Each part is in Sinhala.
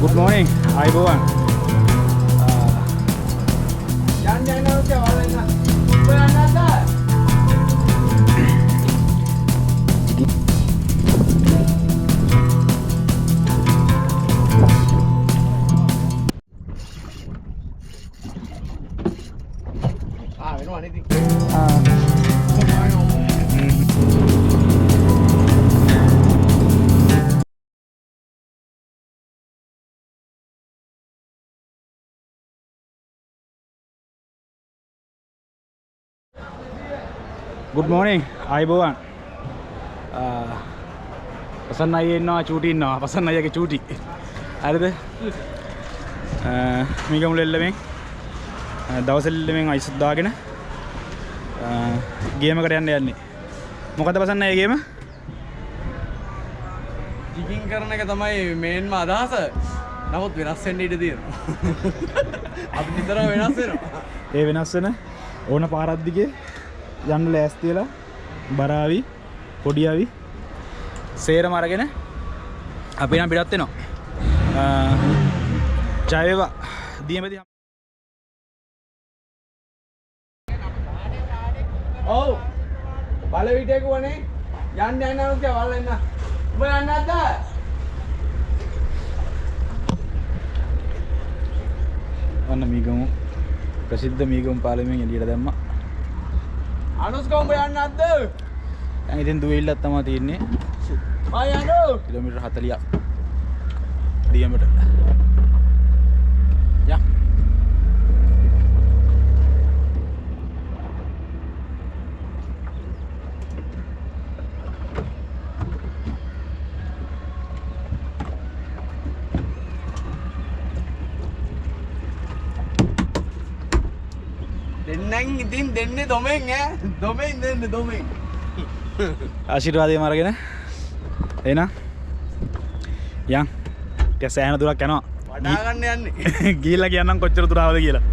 Good morning, Aibowan. Good morning, Aibowan. Pasan aye innawa chuti innawa. Pasan ayage chuti. Harida? මේක මුල එල්ලෙමින් දවස් එල්ලෙමින් අයිස් දාගෙන ගේම් එකට යන්නේ. මොකද පසන්න ඒ ගේම? ජිගින් කරන එක තමයි මේන්ම අදහස. නමුත් වෙනස් වෙන්න ඉඩ තියෙනවා. අපි නිතරම වෙනස් වෙනවා. ඒ වෙනස් වෙන ඕන පාරක් දිගේ යන්න ලෑස්ති වෙලා බරාවි පොඩියාවි සේරම අරගෙන අපි නම් පිටත් වෙනවා. ජය වේවා දියමෙදි. ඔව් බල විටේක වනේ යන්න යනවා කියලා බලන්න. ඔබ යන්නේ නැද්ද? අන්න මීගමු ප්‍රසිද්ධ මීගමු පාලමෙන් එළියට දැම්මා. අනුස්ක ඔබ යන්නේ නැද්ද? දැන් ඉතින් දුවෙල්ලක් තමයි තියෙන්නේ. ආ යන්නෝ කිලෝමීටර් 40ක් දියමට. යා දෙන්නෙන් ඉතින් දෙන්නේ දොමෙන් ඈ දොමෙන් දෙන්නේ දොමෙන් ආශිර්වාදයෙන් අරගෙන එන යන් ටික සෑහෙන දුරක් යනවා වඩා ගන්න යන්නේ ගිහිල්ලා කියන්නම් කොච්චර දුර ආවද කියලා.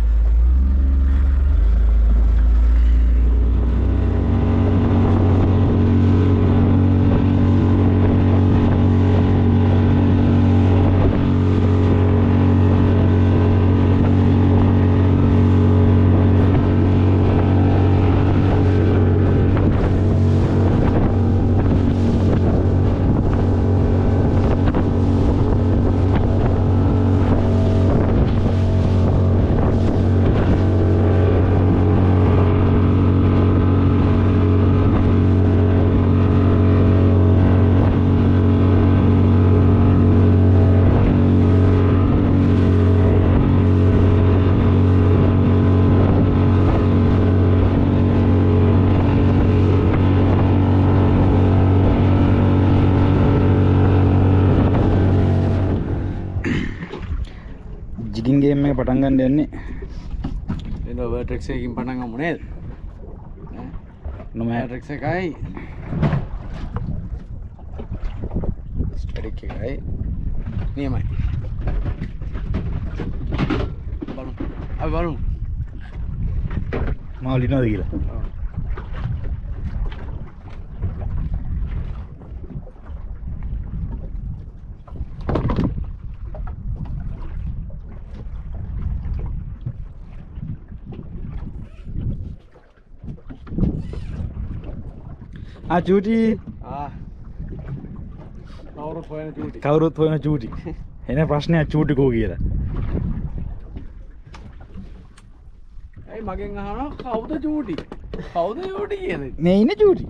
ජිගින් ගේම් එක පටන් ගන්න යන්නේ. එන වර්ටෙක්ස් එකකින් පටන් ගමු නේද? නොමෑ වර්ටෙක්ස් එකයි ස්ටැටික් එකයි නියමයි. බලමු. අපි බලමු. මාව ලිනවද කියලා. චූටි කවුරුත් හොයන චූටි එන ප්‍රශ්නයක් චූටි කෝ කියලා. ඇයි මගෙන් අහනවා කවුද චූටි? කවුද චූටි කියන්නේ? මේ ඉන්නේ චූටි.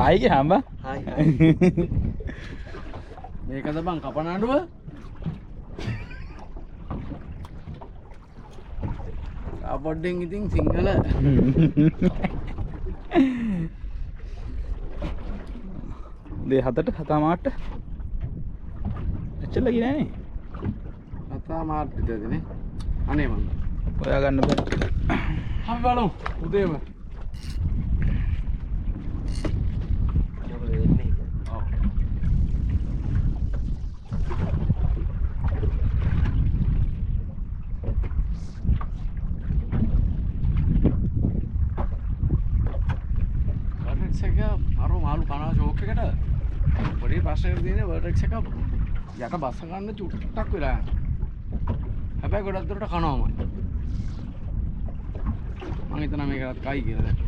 හායිගේ හම්බා. හායි. මේකද බං කපනඬුව? අපොඩ්ඩෙන් ඉතින් සිංහල දේ 7ට 7 මාට්ට එච්චර ලගි නෑනේ. 7 මාට් විතරද නේ? අනේ මං හොයා ගන්න බෑ. අපි බලමු උදේම. වර්ටෙක්ස් එක මාළු කනවා ෂෝක් එකට පොඩි ප්‍රශ්නයක් තියෙන වර්ටෙක්ස් එක යට බස්ස ගන්න චුට්ටක් වෙලා යනවා. හැබැයි ගොඩක් දුරට කනවාමයි. මම හිතනවා මේකටත් කයි කියලා දැන්.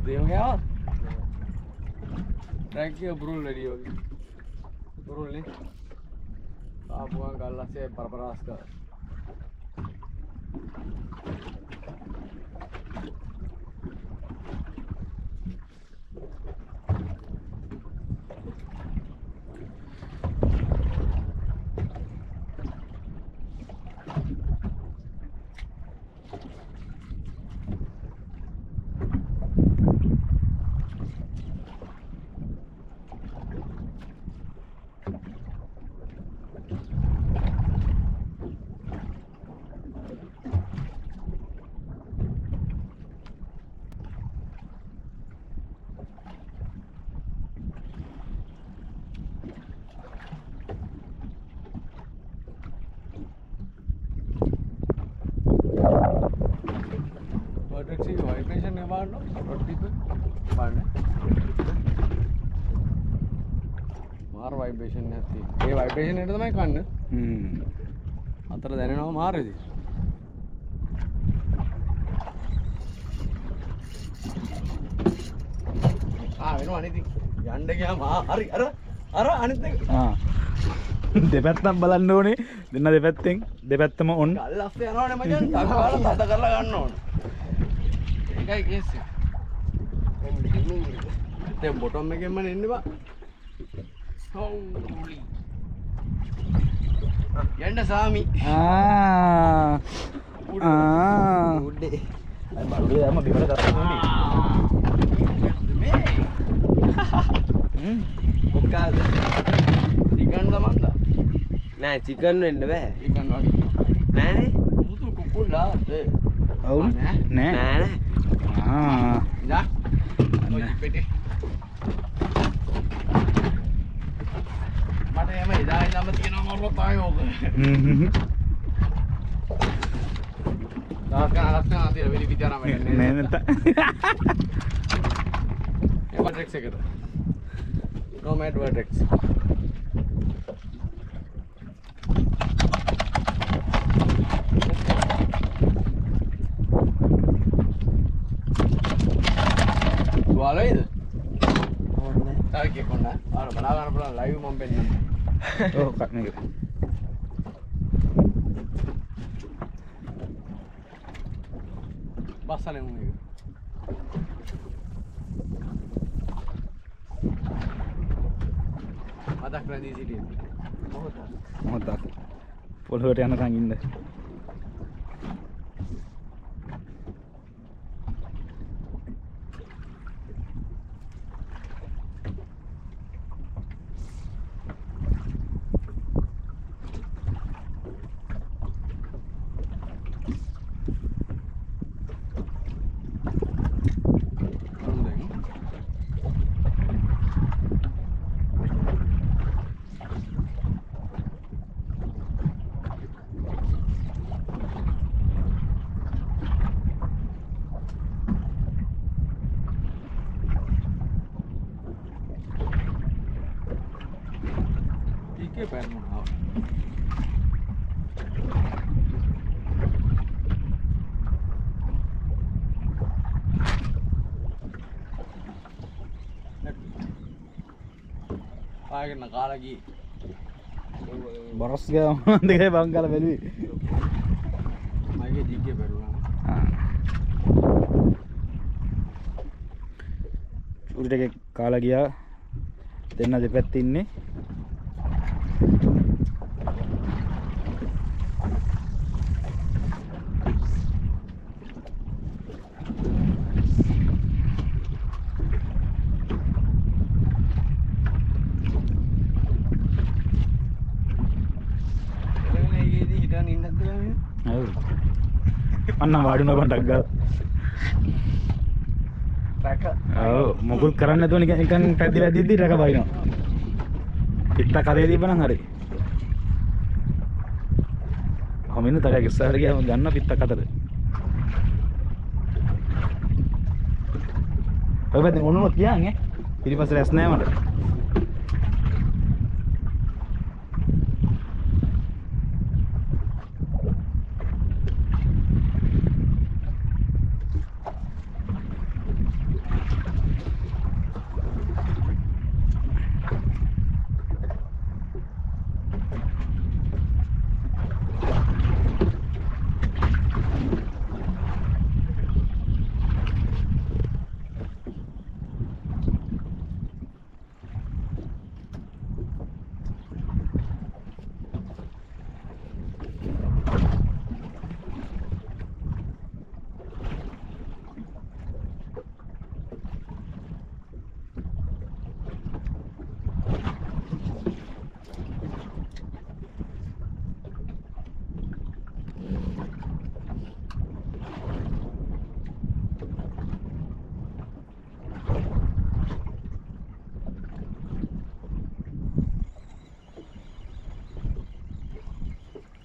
Dia क्या ट्रैक के बुरुल रेडी होगी बुरुल ने आप वहाँ गाला से परपरास का Vertex vibration है बाहर नो रोटी पे बाहर ने मार vibration है थी ये vibration है तो मैं कान ने अतर देने ना मार रही थी हाँ मैंने आनी थी यांडे क्या मार अरे अरे आनी थी हाँ දෙපැත්තක් බලන්න ඕනේ දෙන්න දෙපැත්තෙන් දෙපැත්තම ඔන් ගල් අස්සේ යනවනේ මචං තකවාලා තද කරලා ගන්න ඕනේ ඒකයි කේස් එක දැන් බොටම් එකෙන්ම එන්නේ බා හෝලි යන්න සාමි උඩේ අය බඩුවේ දැම්ම බිමට ගත්තා මොකද චිකන් තමන්ද නෑ චිකන් වෙන්න බෑ චිකන් වගේ නෑනේ මුතු කුකුල්ලා ඔව් නෑ නෑ જા ඔය පෙටේ මට එම එදා ඉඳන්ම තියෙනවා මොකක්ද ආයේ ඕක දාස්කන අදිර වෙලි විතරම නෑ නැත ඒ වටෙක්ස් එකට නොමැඩ් වටෙක්ස් Walaidu. Tahu ke kau nak? Orang benar-benar pulang live mampir nanti. Oh, kat ni. Basah ni mungkin. Mata kerana di sini. මොහොතක් පොළොවට යනකන් ඉන්න पैर में ආගෙන කාලා ගියේ. බරස් ගා දෙකේ බංගල බැලුවේ. මගේ ජීගේ බැලුවා. චූටි ටිකක් කාලා ගියා. දෙන්න දෙපැත්තේ ඉන්නේ. අන්න වාඩුන පටක් ගා. ඔව් මොකුත් කරන්න නැතුව නිකන් පැද්දිලා දිද්දි රක බයිනවා. පිටත කලේ තිබ්බනම් හරි. හමින්න තරයක් ඉස්සරහට ගියාම ගන්න පිටත කතර. ඔය පැත්තෙන් ඔන්නොත් කියන්නේ ඊපස්සේ රැස් නෑ මට.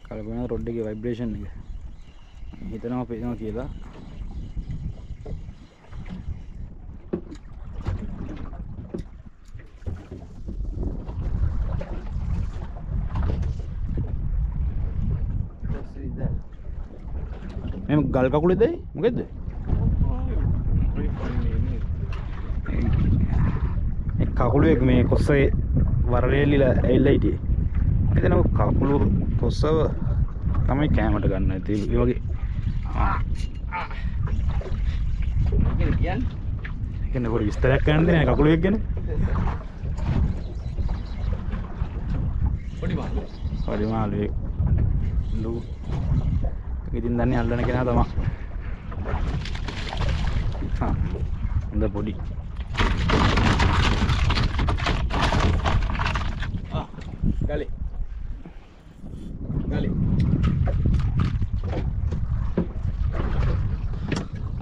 කලබන රොඩ් එකේ ভাইබ්‍රේෂන් එක හිතනවා පේනවා කියලා මේ ගල් කකුලේද මොකෙද්ද ඒ කකුලේ මේ කොස්සේ වරලෙලිලා ඇවිල්ලා හිටියේ එතන කකුල කොස්සව තමයි කැමරට ගන්න ඇති ඒ වගේ කියන්නේ පොඩි විස්තරයක් ගන්න දෙන්නේ කකුල එක ගැන පොඩි මාළුවෙක් ලු ඉතින් දන්නේ අල්ලන කෙනා තමයි හොඳ පොඩි ගලේ ගලේ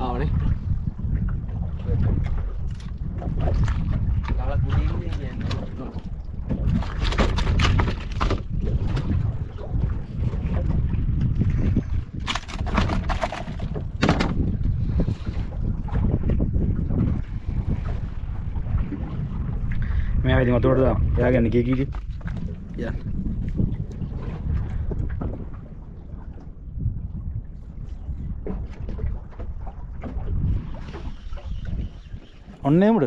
ආවනේ ගල කුඩින් යන්නේ मैं आवाज मत तोड़ दो क्या करने की यार ඔන්නේ මුඩ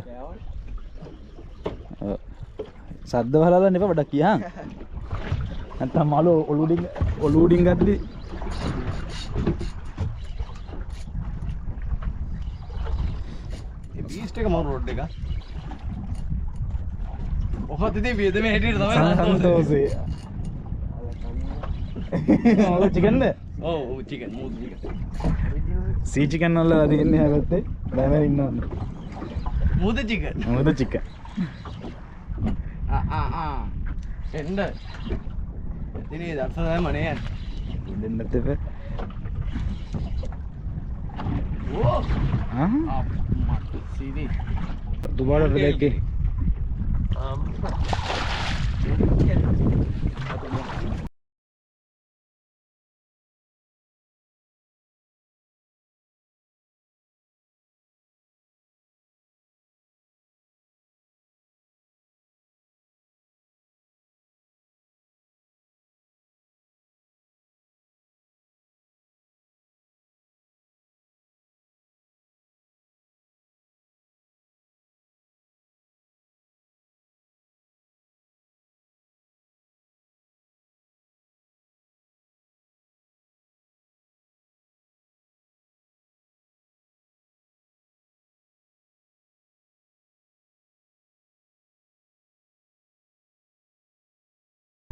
සද්ද වහලා නෙප වඩක් කියා නැත්තම් මාළු ඔලුඩින් ගද්දි ඒ බීස්ට් එක මම රෝඩ් එක ඔහොත් ඉතින් වියදමේ හැටියට තමයි සන්තෝෂේ මොකද චිකන්ද ඔව් චිකන් මූදු චිකන් සී චිකන් වල තියෙන්නේ හැබැයි බෑම ඉන්නවා මූදු චිකන් මොකද චිකන් එන්න ඉතින් දර්ශනය මනේ යන්නේ දෙන්නත් එප ඕ ආ මට සීනි දුබාර වෙලකේ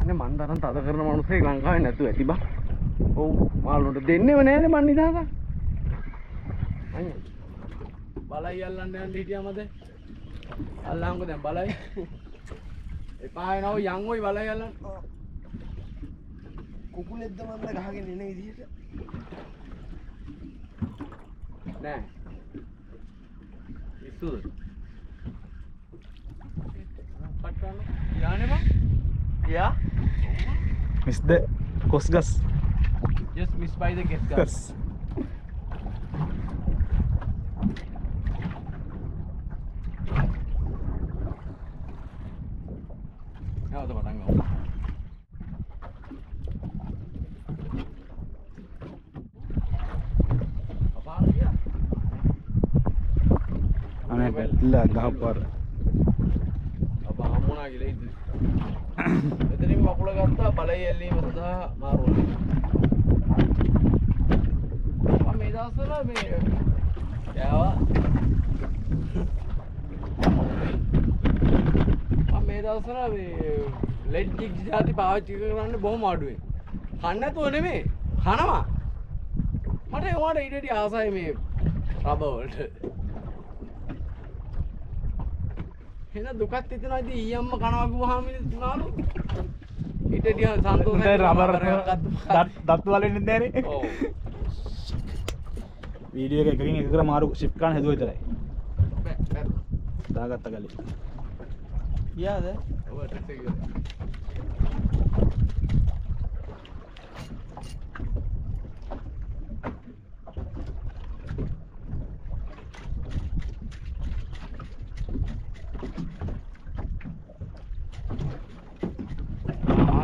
කියන්නේ මන් තරම් තද කරන මිනිස්සෙක් ලංකාවේ නැතුව ඇති බා. ඔව් මාළුන්ට දෙන්නේම නැහැනේ මන් නිදාස. අයියෝ. බලයි අල්ලන්න යන්න හිටියාමද? අල්ලන්කො දැන් බලයි. එපා එනව යන් ඔයි බලයි අල්ලන්න. කුකුලෙක්ද මන්ද ගහගෙන එන විදිහට නෑ. ඉස්සුද? පට්ටන්න. යානේ බා. යා Miss the Kosgas. Just miss by the guest guys. Nào tôi đang ngủ. Ane betla gahapar. Apa hamuna gila itu. Etenin makula gatta balai elli masada maru. Apa me dasala me yawa. මේ දවස්වල මේ ලෙඩ් ජිග් જાති පාවිච්චි කරන්නේ බොහොම අඩුයි. කන්න නැතුව නෙමෙයි. කනවා. මට ඒවට ඊටදී ආසයි මේ රබර් වලට. එන දුකක් හිතෙනවා ඉතින් ඊයම්ම කනවා කිව්වහම නාලු. ඊටදී සන්තෝෂයි. දැන් රබර් දත් වලින් ඉන්නේ නේ. ඔව්. වීඩියෝ එකකින් එකකට මාරු ෂිප් කරන්න හදුවා විතරයි. බෑ. දාගත්ත ගලේ. යාද ඔව් ටෙක්ස් එක.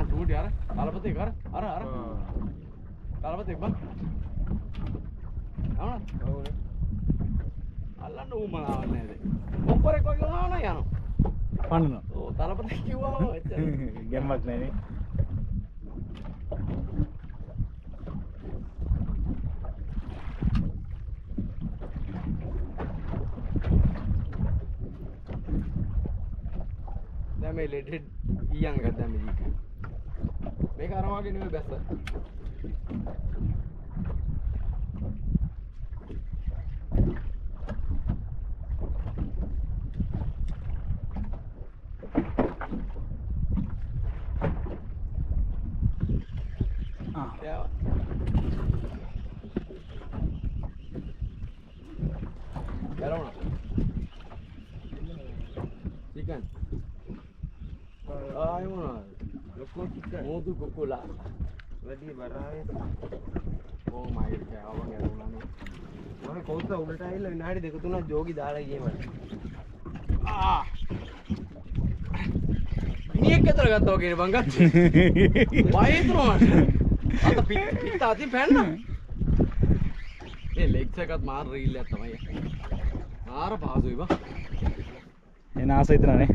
ඩූඩ් යාර. තලපතේ කර. අර. තලපතේ බං. ආවන. ඔව්නේ. අල්ලන්න උමනාවක් නේද? ඔක්කොරෙක් වගේ වුණා නම් යනවා. පන්නනවා. ඔව් තලපතේ කිව්වම එච්චර. ගැම්මක් නැහැ නේ. දැන් මේ ලෙඩ් හෙඩ් ඊයන් එකක් දැන් මේ ජීක. මේක අර වගේ නෙවෙයි බැස්ස. Chicken. Ay mo. Loko chicken. Mo tu kukula. වැඩි බරාවේ Oh my god. Awan yarunan. මම කොහොමද උඩට ඇවිල්ලා විනාඩි දෙක තුනක් ජෝගි දාලා ගියේ මට. Ah. Ini keter gato gini bang kan? Wah itu mah. Atau pita atin penna. Leg sekat maar reel ya tamai. Maar paas hui ba. එන ආස හිතනනේ.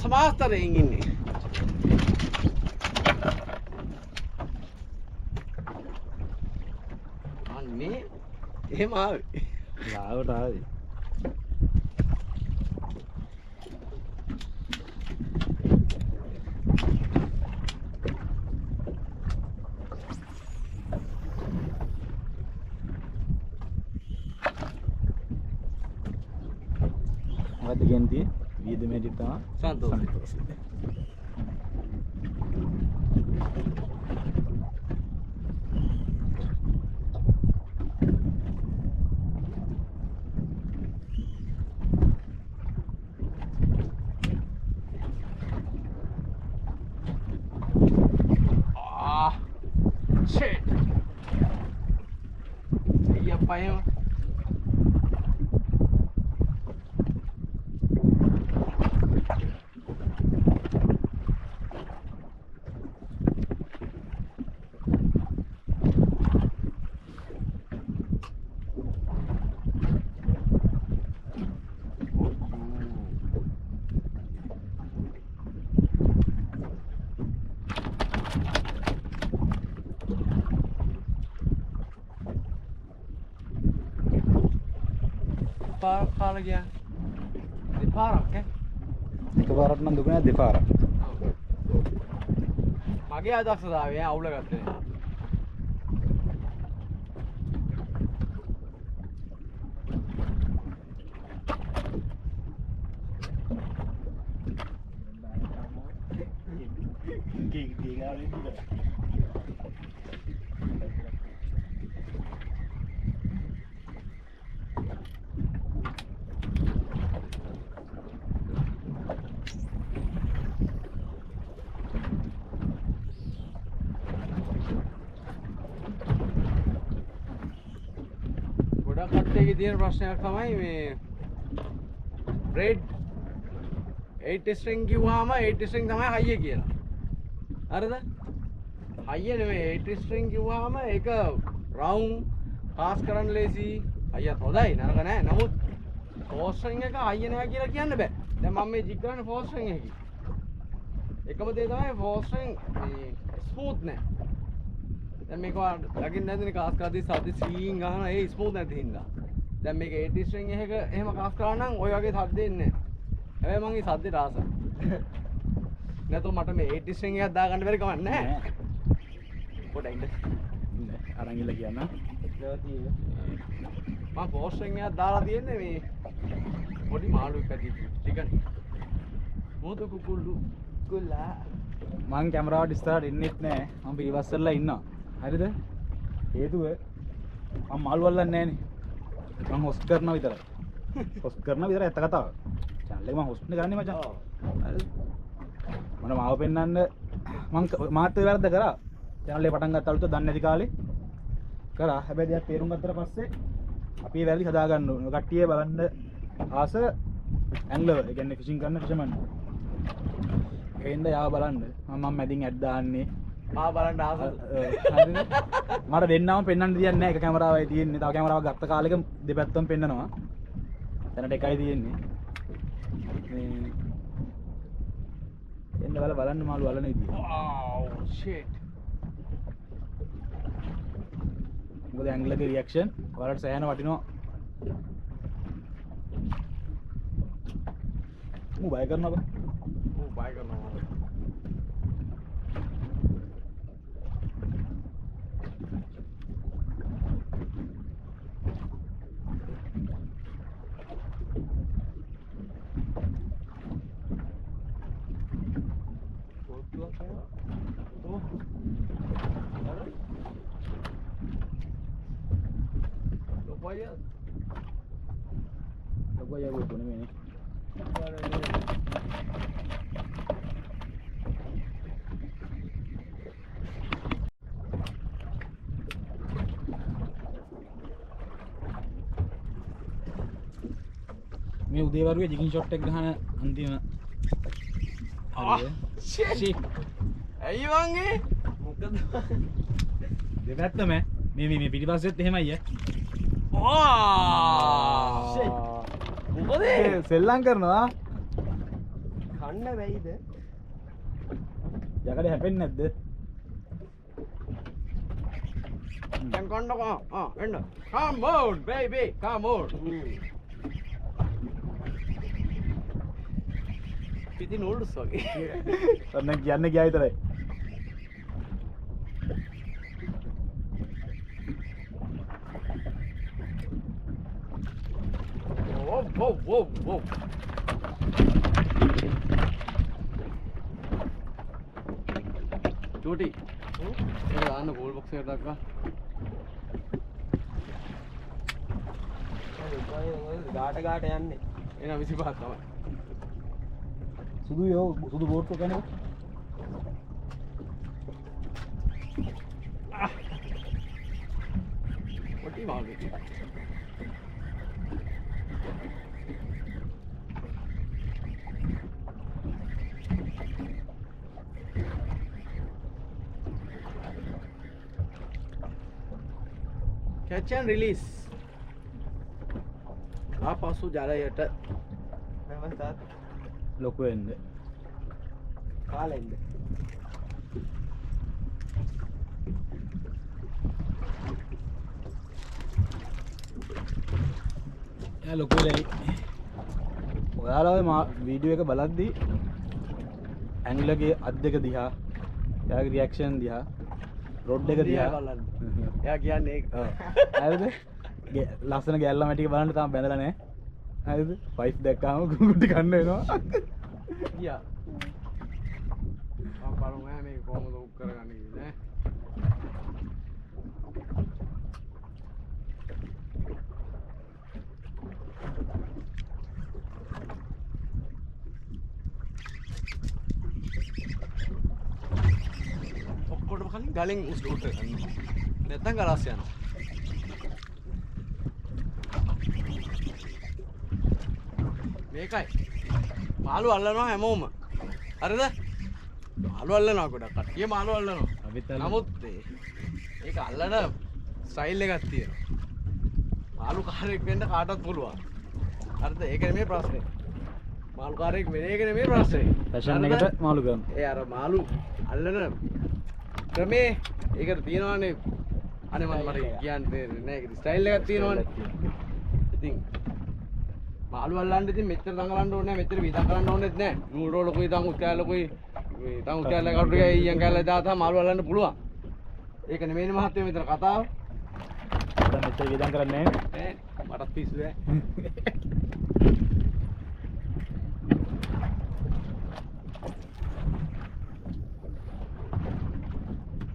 සමාස්තරයෙන් ඉන්නේ. අනේ එහෙම ආවේ. ලාවට ආවේ. මොකද්ද කියන්නේ? වීදමේටි තමයි සන්තෝෂයි. Ah, shit. Iya apa ya? Kepala lagi ya. පාරක් ඈ. එකපාරක් නම් දුක නෑ දෙපාරක්. මගේ අදක්ෂතාවය අවුල ගත්තේ. ගොඩක් කට්ටියගේ තියෙන ප්‍රශ්නයක් තමයි මේ බ්‍රේඩ් 8 ස්ට්‍රින්ග් කිව්වහම 8 ස්ට්‍රින්ග් තමයි හයිය කියලා. හරිද? හයිය නෙමෙයි 8 ස්ට්‍රින්ග් කිව්වහම ඒක රවුන්ඩ් පාස් කරන්න ලේසි. හයියත් හොඳයි නරක නෑ. නමුත් 4 ස්ට්‍රින්ග් එක හයිය නෑ කියලා කියන්න බෑ. දැන් මම මේ ජිග් කරන්නේ 4 ස්ට්‍රින්ග් එකකින්. එකම දේ තමයි 4 ස්ට්‍රින්ග් මේ ස්මූත් නෑ. දැන් මේක ලගින් නැතිනේ කාස් කරද්දී සද්ද සීන් ගහන ඒ ස්මූත් නැති හින්දා. දැන් මේක 80 ස්ට්‍රින්ග් එකක එහෙම කාස් කරා නම් ওই වගේ සද්ද එන්නේ නැහැ. හැබැයි මං මේ සද්දේට ආසයි. නැතෝ මට මේ 80 ස්ට්‍රින්ග් එකක් දාගන්න බැරි කමක් නැහැ. පොඩ්ඩක් ඉන්න. අරන් ඉල්ල කියන්න. මම 4 ස්ට්‍රින්ග් එකක් දාලා තියෙන්නේ මේ පොඩි මාළුවෙක් ඇති ටිකන්. මොතු කුකුල්ලු කුලා. මං කැමරාවට ඉස්සරහට එන්නෙත් නෑ. මම පිටිපස්සෙල්ලා ඉන්නවා. හරිද? හේතුව මම මාළු වල්ලන්නේ නෑනේ. මං හොස්ට් කරනවා විතරයි. හොස්ට් කරනවා විතරයි ඇත්ත කතාව. channel එක මං හොස්ට් කරන්නේ මචං. හරිද? මම මාව පෙන්නන්න මං මාත් ඒ වැරද්ද කරා. channel එක පටන් ගත්ත අලුත දන්නේ නැති කාලේ කරා. හැබැයි දෙයක් තේරුම් ගත්තට පස්සේ අපි ඒ වැරදි හදා ගන්න ඕන. කට්ටිය බලන්න ආස ඇන්ග්ලර් ඒ කියන්නේ ෆිෂින් කරන ෆිෂර්මන්. ඒෙන්ද යාව බලන්න මම මැදින් ඇඩ් දාන්නේ ආ බලන්න ආසද හරිද මට දෙන්නම පෙන්වන්න දෙයක් නැහැ එක කැමරාවයි තියෙන්නේ තව කැමරාවක් ගත්ත කාලෙක දෙපැත්තම පෙන්නනවා දැනට එකයි තියෙන්නේ මේ එන්න බලන්න මාළු වලන විදිය wow shit මොකද ඇන්ග්ලර්ගේ රියැක්ෂන් ඔයාලට සෑහෙන වටිනවා මු බය කරනවා බා බය කරනවා Aku ya gue punya ini. මේ උදේ වරුවේ ජිගින් ෂොට් එක ගහන අන්තිම shit ඇයි වංගේ මොකද දෙපැත්තම මේ පිටිපස්සෙත් එහෙමයි ඈ shit මොකද සෙල්ලම් කරනවා කන්න වෙයිද? යකඩ හැපෙන්නේ නැද්ද දැන් කොන්නකෝ එන්න come on baby come on පිටි නූඩ්ස් වගේ ඔන්න කියන්න ගියා විතරයි whoa චූටි ඒක දාන්න ගෝල් බොක්ස් එකට දක්වා ගාට යන්නේ. එන 25ක් තමයි සුදු බෝට්ටු කෙනෙක් පොටි මාගේ catch and release ආපසු ජලයට නමස්කාර. ලොකු වෙන්න කාලෙන්ද? යා ලොකු වෙලයි ඔයාලා වීඩියෝ එක බලද්දී ඇන්ග්ලගේ අත් දෙක දිහා එයාගේ රියැක්ෂන් දිහා රොඩ් එක දිහා බලන්න. එයා කියන්නේ ඒක. හරිද? ලස්සන ගැල්ලා මැටික බලන්න තාම බැඳලා නැහැ. හරිද? ෆයිස් දැක්කාම ගුටි කන්න වෙනවා. ගියා. මම බලමු මේක කොහොමද උක් කරගන්නේ කියලා නේ. ඔක්කොටම කලින් ගලෙන් උස් උත් කරගන්න. නැත්තම් ගලාස් යනවා. මේකයි. මාළු අල්ලනවා හැමෝම. හරිද? මාළු අල්ලනවා ගොඩක් කට්ටිය මාළු අල්ලනවා. නමුත් ඒක අල්ලන ස්ටයිල් එකක් තියෙනවා. මාළු කාරයෙක් වෙන්න කාටවත් පුළුවන්. හරිද? ඒක නෙමෙයි ප්‍රශ්නේ. මාළු කාරයෙක් වෙන එක නෙමෙයි ප්‍රශ්නේ. ෆැෂන් එකට මාළු කරනවා. ඒ අර මාළු අල්ලන ක්‍රමේ ඒකට තියෙනවානේ. අනේ මට කියන්න තේරෙන්නේ නැහැ. ඒක ස්ටයිල් එකක් තියෙනවානේ. ඉතින් මාළු අල්ලන්න ඉතින් මෙච්චර දඟලන්න ඕනේ නැහැ. මෙච්චර විදක් කරන්න ඕනෙත් නැහැ. නූල් රෝලකුයි තංගුත් කෑල්ලකුයි තංගුත් කෑල්ල කටුගේ ඊයන් කෑල්ල දාලා මාළු අල්ලන්න පුළුවන්. ඒක නෙමෙයිනේ මහත්තයෝ මෙතන කතාව. දැන් මෙච්චර විදම් කරන්නේ නැහැ. මටත් පිස්සු ඈ.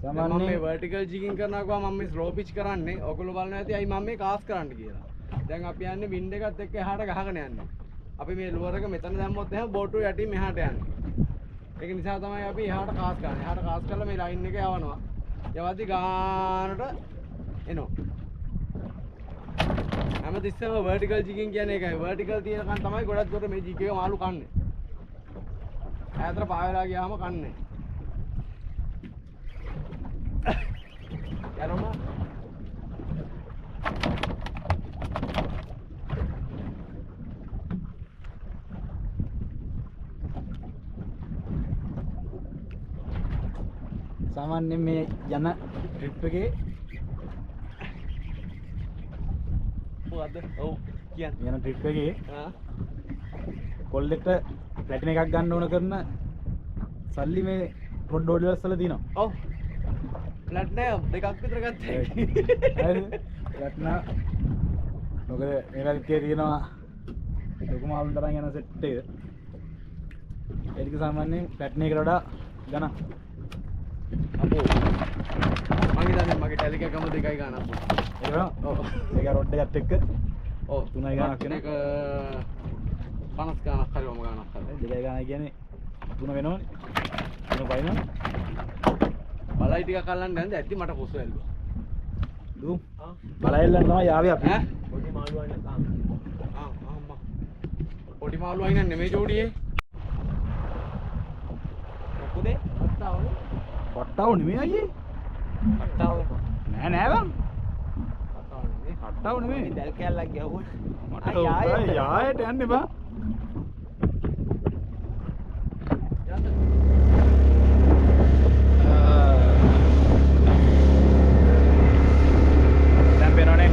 මම මේ vertical jigging කරනවා මම මේ slow pitch කරන්නේ. ඔයගොල්ලෝ බලනවා ඇති අයි මම මේ කාස් කරන්න කියලා. දැන් අපි යන්නේ වින්ඩ් එකත් එක්ක එහාට ගහගෙන යන්නේ. අපි මේ ලුවර් එක මෙතන දැම්මොත් එහෙනම් බෝටුව යටින් මෙහාට යන්නේ. ඒක නිසා තමයි අපි එහාට කාස් කරන්නේ. එහාට කාස් කරලා මේ ලයින් එක යවනවා. යවද්දි ගානට එනවා. හැමතිස්සෙම vertical jigging කියන්නේ ඒකයි. vertical තියෙනකන් තමයි ගොඩක් දුරට මේ jig එක මාළු කන්නේ. ඈතට පාවෙලා ගියාම කන්නේ. යනවා. සාමාන්‍යයෙන් මේ යන ට්‍රිප් එකේ මොකද්ද? ඔව් කියන්නේ. යන ට්‍රිප් එකේ කොල්ලෙක්ට ප්ලැටින එකක් ගන්න ඕන කරන සල්ලි මේ රොඩ් ඕඩියර්ස් වල තියෙනවා. ඔව්. ප්ලැට් නෑ දෙකක් විතර ගත්තා. හරිද? ප්ලැටින මොකද මේ වැල්කේ තියෙනවා ලොකු මාළු තරම් යන සෙට් එක. ඒක සාමාන්‍යයෙන් ප්ලැටින එකට වඩා ගණන්. අපෝ මං හිතන්නේ මගේ ටැලි එකකම 2යි ගානක්. ඒක නෝ. ඔව්. ඒක රොඩ් එකත් එක්ක ඔව් 3යි ගානක් වෙනවා. ඒක 50 ගානක් හරි වම ගානක් හරි. 2යි ගානක් කියන්නේ 3 වෙනවනේ. 3 පයින්නවා. බලයි ටිකක් අල්ලන්න යන්නේ ඇත්ති මට කොසු ඇල්ලුවා. දු. බලයිල්ලන් තමයි ආවේ අපි. ඈ? පොඩි මාළු අයින තාම. අම්මා. පොඩි මාළු අයින නෙමෙයි ජෝඩියේ. මොකද? අත්තාවනේ. පට්ටාව නෙමෙයි අයියේ. අත්තාව. නෑ නෑ බං. අත්තාව නෙමෙයි. පට්ටාව නෙමෙයි. දැල් කැල්ලක් ගැහුවා. මට යායට යන්න එපා. දැන් පේනවනේ.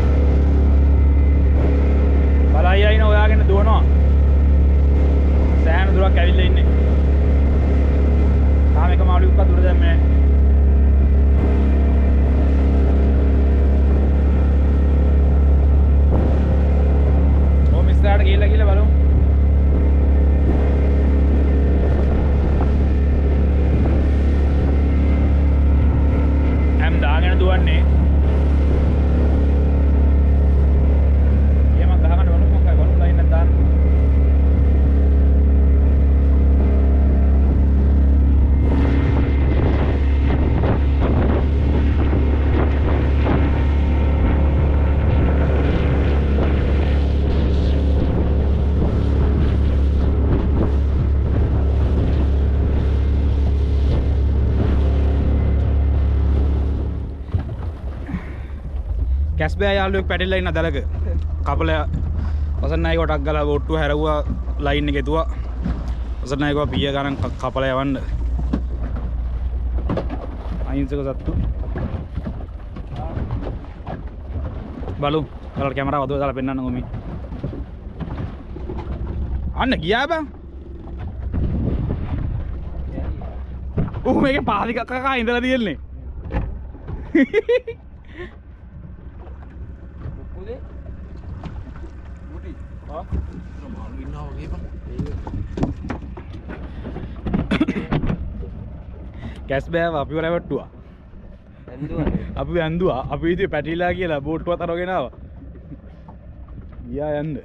බලයි අයින ඔයාගෙන දුවනවා. සෑහෙන දුරක් ඇවිල්ලා ඉන්නේ. තාම එක මාළුවෙක්වත් දුර දැම්මේ නැහැ. ඕම ඉස්සරහට ගිහිල්ලා බලමු. හැම දාගෙන දුවන්නේ. එහෙම ගහගෙන වළු මොකක්ද වළු ලයින් එක දාන්න. කැස්බෑ යාළුවෙක් පැටලලා ඉන්න දැලක කපල වසන්නයි කොටක් ගලා බොට්ටුව හැරවුවා ලයින් එක ගෙතුවා වසන්නයි කෝ පිය ගණන් කපලා යවන්න අහිංසක සත්තු බලු ඔයාලට කැමරාව වදුව දාලා පෙන්නන්න කොමි අන්න ගියා බං. ඌ මේකේ පාලි කකා ඉඳලා තියෙන්නේ. මොකද? මුටි. ආ. මාළු ඉන්නවා වගේ බං. කැස් බෑව අපිව රැවට්ටුවා. අපි ඇන්දුවා. අපි ඉතින් පැටිලා කියලා බෝට්ටුවත් අරගෙන ආවා. ගියා යන්න.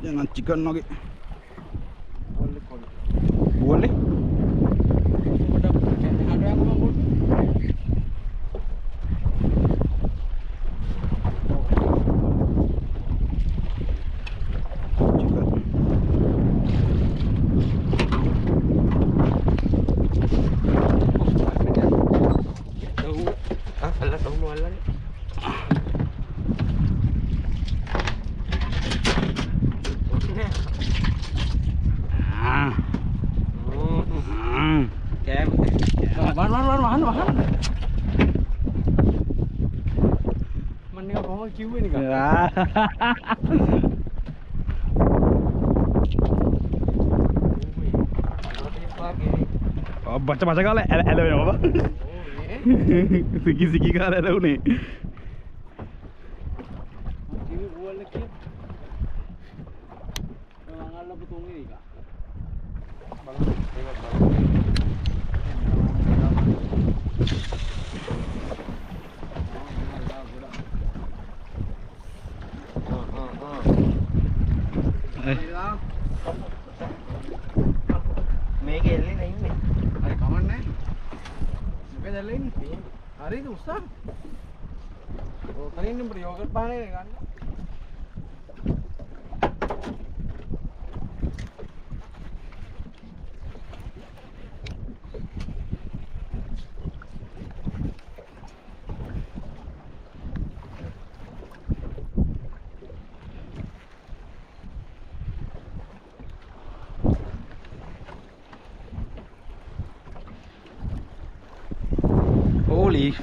Jangan chicken lagi. Boleh. ada yang mau කිව්වේ නිකන්. බච්ච මච කාලා ඇල වෙනවා බා. සිකි සිකි කාලා ඇලුනේ. කිව්වේ බෝල් එක කියලා. මම අල්ලපු තුන්වෙනි එක. බලන්න ඒක බලන්න. මේක එල්ලේ නැහැ ඉන්නේ. හරි කමන්නේ. මොකද එල්ලෙන්නේ? හරිද උස්සා? ඔය කලින් නම්බර යෝගට් පානේ ගන්න.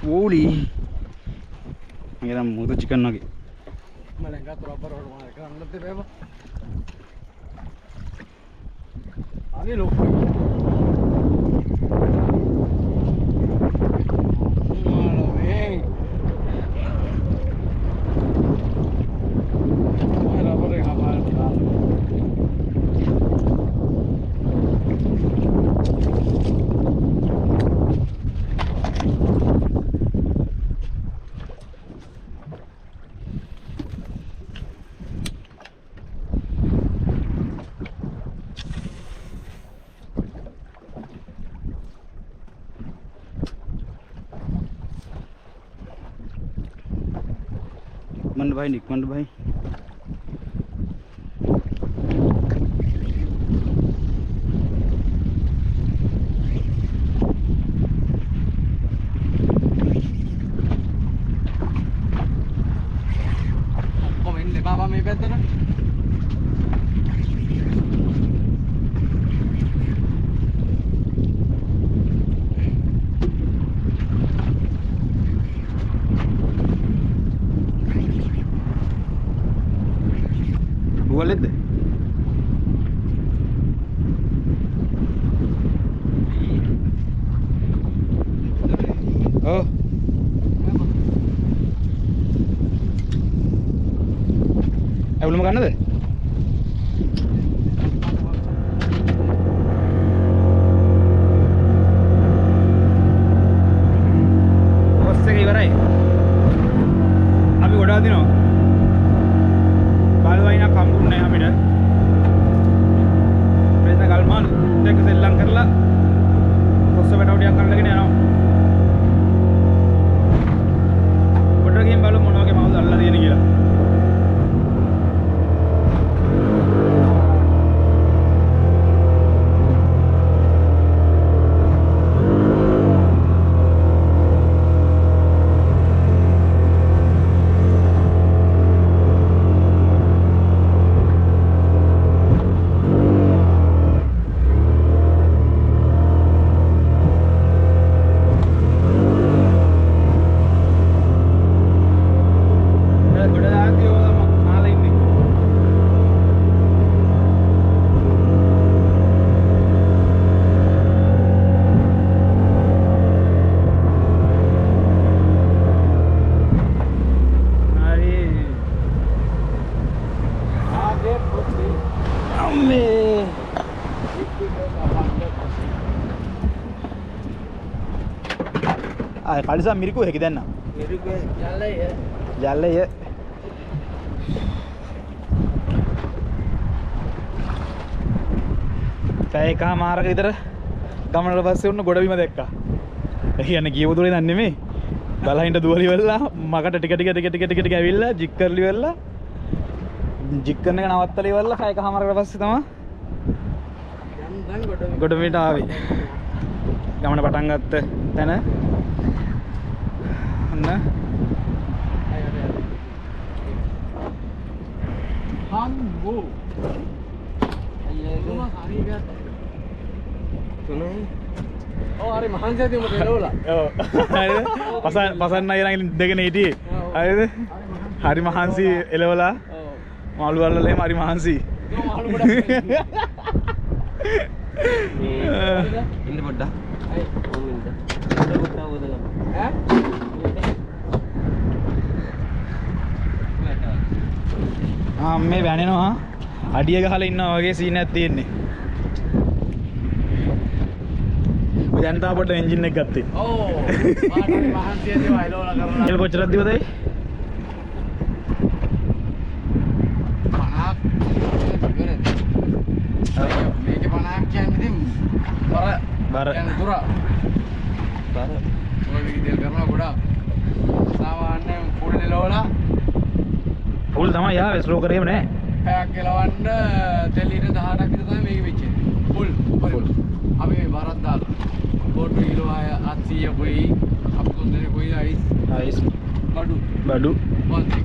Holy. Mira, mucho chicken lagi. Melengkat proper orang kan nanti beba. Ani loh. Malah beng. Malah boleh kapal jalan. Nikmand bhai. Komen le baba me better. Wallet deh. Oh. Belum makan deh. Bos segini berai. Abi udah dino. Balwaina kampung naik ambil dah. Biasa galman, dia keselang kerla. කොස්ස වැටවටියක් අල්ලගෙන යනවා. පොඩ්ඩක් ගිහින් බලමු මොන වගේ මවුද අල්ලලා තියෙන්නේ කියලා. කලිසම් මිරිකු හැකි දැන්න ජල්ලය පැය එකමාරක විතර ගමනට පස්සේ උන්න ගොඩබිම දැක්කා. ඒ කියන්නේ ගියව දුරේ දන්නේ නෙමෙයි. බලහින්ට දුවලි වෙලා මකට ටික ඇවිල්ලා ජික් කරලි වෙලා ජික් කරන එක නවත්තලි වෙලා පැය එකමාරකට පස්සේ තමයි ගොඩබිමට ආවේ. ගමන පටන් ගත්ත තැන හම්බෝ අයියෝ හරියට තුනේ හරි මහන්සිය තියුම එලවලා ඔව් හරිද පසන්න අයරන් දෙගෙන හිටියේ හරිද හරි මහන්සි එලවලා මාළු වල්ලලා එහෙම හරි මහන්සි මාළු ගොඩක් ඉන්න පොඩ්ඩක් අය ඕම් ඉන්න පොඩ්ඩක් උදලා ඈ මේ වැනෙනවා අඩිය ගහලා ඉන්නවා වගේ සීන් එකක් තියෙන්නේ. ඔය දැන් තා පොඩ්ඩ එන්ජින් එක ගත්තේ. ඔව් මාට මහන්සිය දේවා එලවලා කරලා එල් කොච්චරද දිවදයි? 50ක් මේක 50ක් කියන්නේ ඉතින් බර යන දුර බර ඔය විදිහට කරනවා ගොඩක් සාමාන්‍යයෙන් ෆුල් එලවලා ෆුල් තමයි ආවේ ස්ලෝ කරේම නෑ. පැයක් එලවන්න තෙල් ලීටර් 18ක් විතර තමයි මේක වෙච්චේ. ෆුල් අපි මේ බරක් දාලා බෝට් කිලෝ 800 කොයි අපු තුන් දෙනෙක් කොයි අයිස් අයිස් බඩු බඩු පොන්ති